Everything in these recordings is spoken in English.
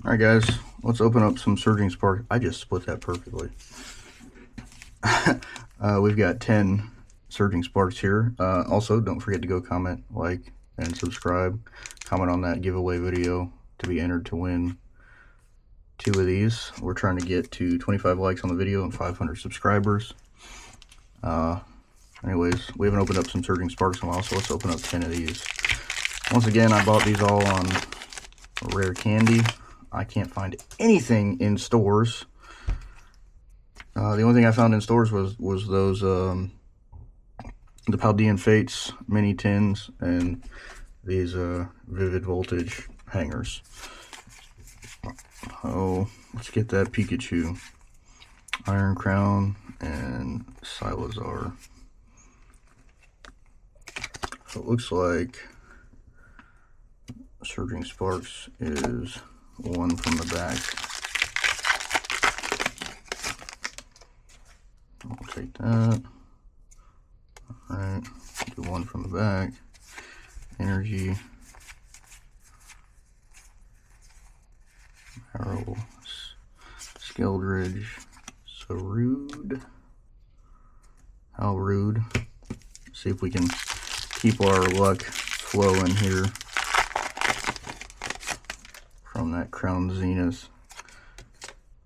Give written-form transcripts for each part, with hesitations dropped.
Alright guys, let's open up some Surging Sparks. I just split that perfectly. We've got 10 Surging Sparks here. Also, don't forget to go comment, like, and subscribe. Comment on that giveaway video to be entered to win 2 of these. We're trying to get to 25 likes on the video and 500 subscribers. Anyways, we haven't opened up some Surging Sparks in a while, so let's open up 10 of these. Once again, I bought these all on Rare Candy. I can't find anything in stores. The only thing I found in stores was those the Paldean Fates mini tins and these Vivid Voltage hangers. Oh, let's get that Pikachu, Iron Crown, and Silazar. So it looks like Surging Sparks is one from the back. I'll take that. Alright, do one from the back. Energy. Arrow. Skeldridge. So rude. How rude. See if we can keep our luck flowing here from that Crown Zenith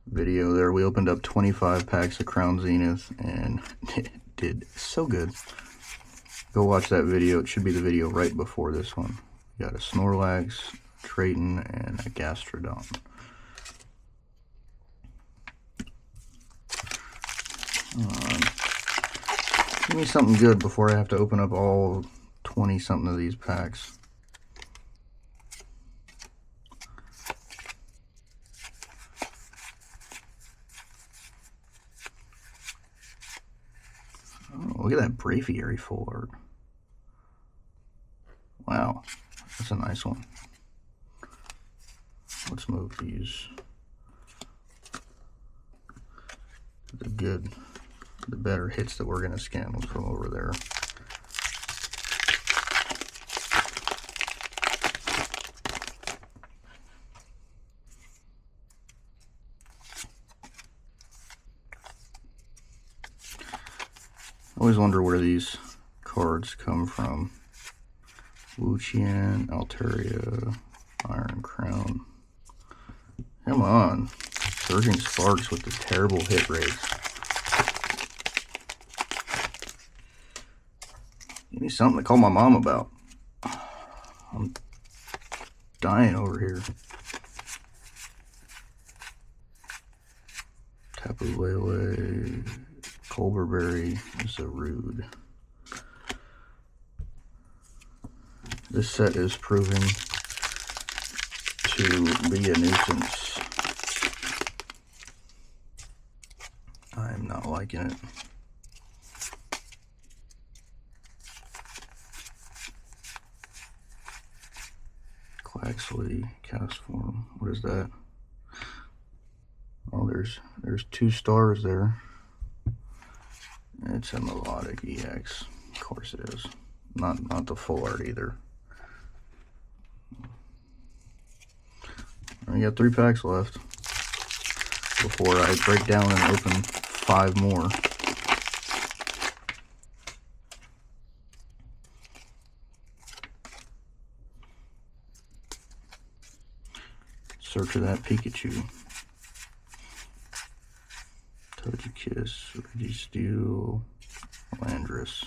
video there. We opened up 25 packs of Crown Zenith and it did so good. Go watch that video. It should be the video right before this one. We got a Snorlax, Triton, and a Gastrodon. Give me something good before I have to open up all 20 something of these packs. Oh, look at that Braviary full art. Wow, that's a nice one. Let's move these. The better hits that we're gonna scan will come over there. I always wonder where these cards come from. Lucian, Altaria, Iron Crown. Come on. Surging Sparks with the terrible hit rates. Give me something to call my mom about. I'm dying over here. Tapu Lele, Colberberry, Zarude. This set is proving to be a nuisance. I'm not liking it. Quaxley, Castform. What is that? Oh, there's 2 stars there. It's a Melodic EX. Of course it is. Not the full art either. I got 3 packs left before I break down and open 5 more. Search of that Pikachu. Togekiss, Registeel, Landorus.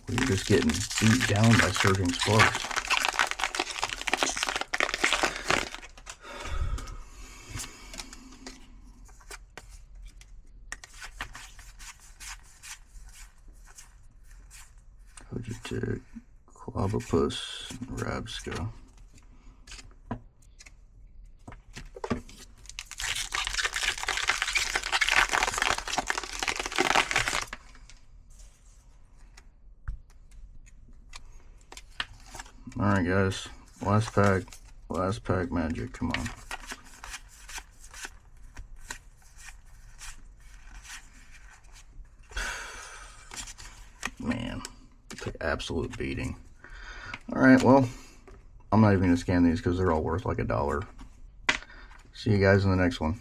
We're just getting beat down by Surging Sparks. Kojitic, Clobopus, Rabska. Alright guys, last pack magic, come on. Man, absolute beating. All right, well, I'm not even going to scan these because they're all worth like $1. See you guys in the next one.